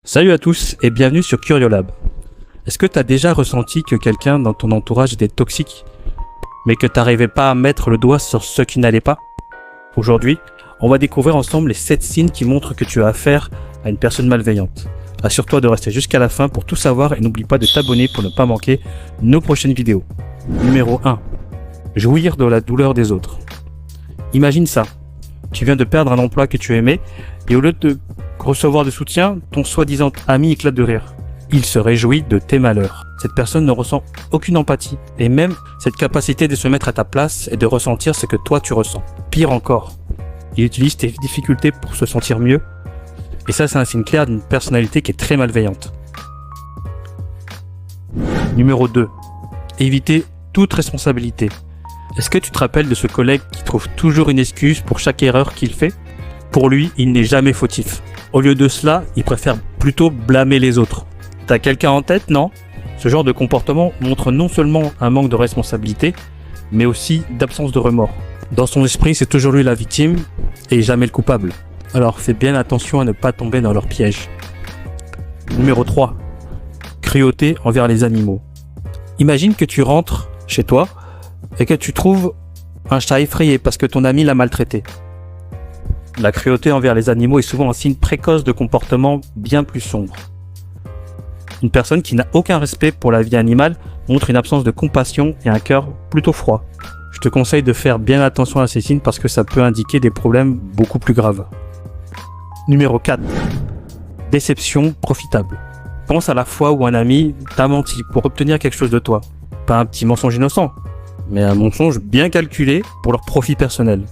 Salut à tous et bienvenue sur Curiolab. Est-ce que tu as déjà ressenti que quelqu'un dans ton entourage était toxique, mais que tu n'arrivais pas à mettre le doigt sur ce qui n'allait pas? Aujourd'hui, on va découvrir ensemble les 7 signes qui montrent que tu as affaire à une personne malveillante. Assure-toi de rester jusqu'à la fin pour tout savoir et n'oublie pas de t'abonner pour ne pas manquer nos prochaines vidéos. Numéro 1. Jouir de la douleur des autres. Imagine ça. Tu viens de perdre un emploi que tu aimais et au lieu de recevoir de soutien, ton soi-disant ami éclate de rire. Il se réjouit de tes malheurs. Cette personne ne ressent aucune empathie et même cette capacité de se mettre à ta place et de ressentir ce que toi tu ressens. Pire encore, il utilise tes difficultés pour se sentir mieux et ça c'est un signe clair d'une personnalité qui est très malveillante. Numéro 2. Éviter toute responsabilité. Est-ce que tu te rappelles de ce collègue qui trouve toujours une excuse pour chaque erreur qu'il fait? Pour lui, il n'est jamais fautif. Au lieu de cela, il préfère plutôt blâmer les autres. T'as quelqu'un en tête, non? Ce genre de comportement montre non seulement un manque de responsabilité, mais aussi d'absence de remords. Dans son esprit, c'est toujours lui la victime et jamais le coupable. Alors fais bien attention à ne pas tomber dans leur piège. Numéro 3. Cruauté envers les animaux. Imagine que tu rentres chez toi et que tu trouves un chat effrayé parce que ton ami l'a maltraité. La cruauté envers les animaux est souvent un signe précoce de comportement bien plus sombre. Une personne qui n'a aucun respect pour la vie animale montre une absence de compassion et un cœur plutôt froid. Je te conseille de faire bien attention à ces signes parce que ça peut indiquer des problèmes beaucoup plus graves. Numéro 4. Déception profitable. Pense à la fois où un ami t'a menti pour obtenir quelque chose de toi. Pas un petit mensonge innocent, mais un mensonge bien calculé pour leur profit personnel.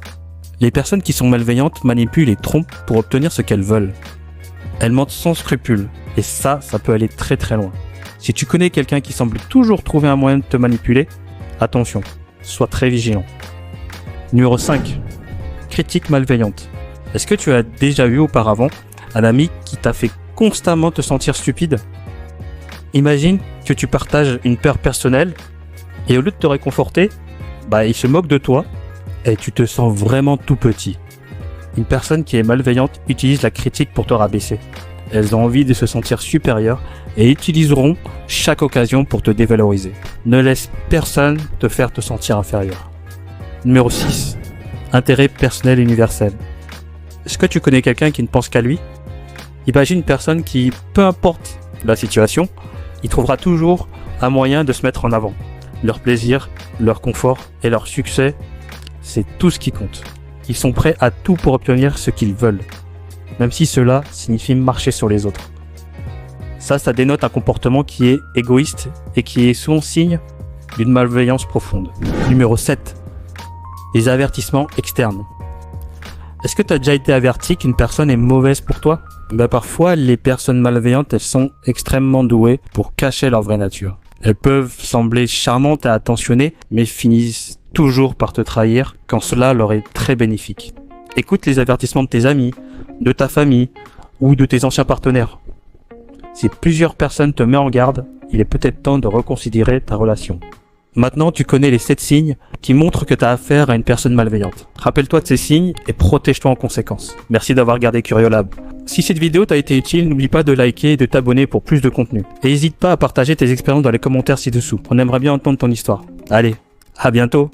Les personnes qui sont malveillantes manipulent et trompent pour obtenir ce qu'elles veulent. Elles mentent sans scrupule, et ça peut aller très très loin. Si tu connais quelqu'un qui semble toujours trouver un moyen de te manipuler, attention, sois très vigilant. Numéro 5. Critique malveillante. Est-ce que tu as déjà eu auparavant un ami qui t'a fait constamment te sentir stupide? Imagine que tu partages une peur personnelle, et au lieu de te réconforter, il se moque de toi, et tu te sens vraiment tout petit. Une personne qui est malveillante utilise la critique pour te rabaisser. Elles ont envie de se sentir supérieures et utiliseront chaque occasion pour te dévaloriser. Ne laisse personne te faire te sentir inférieur. Numéro 6. Intérêt personnel universel. Est-ce que tu connais quelqu'un qui ne pense qu'à lui? Imagine une personne qui, peu importe la situation, il trouvera toujours un moyen de se mettre en avant. Leur plaisir, leur confort et leur succès, c'est tout ce qui compte. Ils sont prêts à tout pour obtenir ce qu'ils veulent, même si cela signifie marcher sur les autres. Ça dénote un comportement qui est égoïste et qui est souvent signe d'une malveillance profonde. Numéro 7. Les avertissements externes. Est-ce que tu as déjà été averti qu'une personne est mauvaise pour toi? Parfois, les personnes malveillantes, elles sont extrêmement douées pour cacher leur vraie nature. Elles peuvent sembler charmantes et attentionnées, mais finissent toujours par te trahir quand cela leur est très bénéfique. Écoute les avertissements de tes amis, de ta famille ou de tes anciens partenaires. Si plusieurs personnes te mettent en garde, il est peut-être temps de reconsidérer ta relation. Maintenant, tu connais les 7 signes qui montrent que tu as affaire à une personne malveillante. Rappelle-toi de ces signes et protège-toi en conséquence. Merci d'avoir regardé Curiolab. Si cette vidéo t'a été utile, n'oublie pas de liker et de t'abonner pour plus de contenu. Et n'hésite pas à partager tes expériences dans les commentaires ci-dessous. On aimerait bien entendre ton histoire. Allez, à bientôt!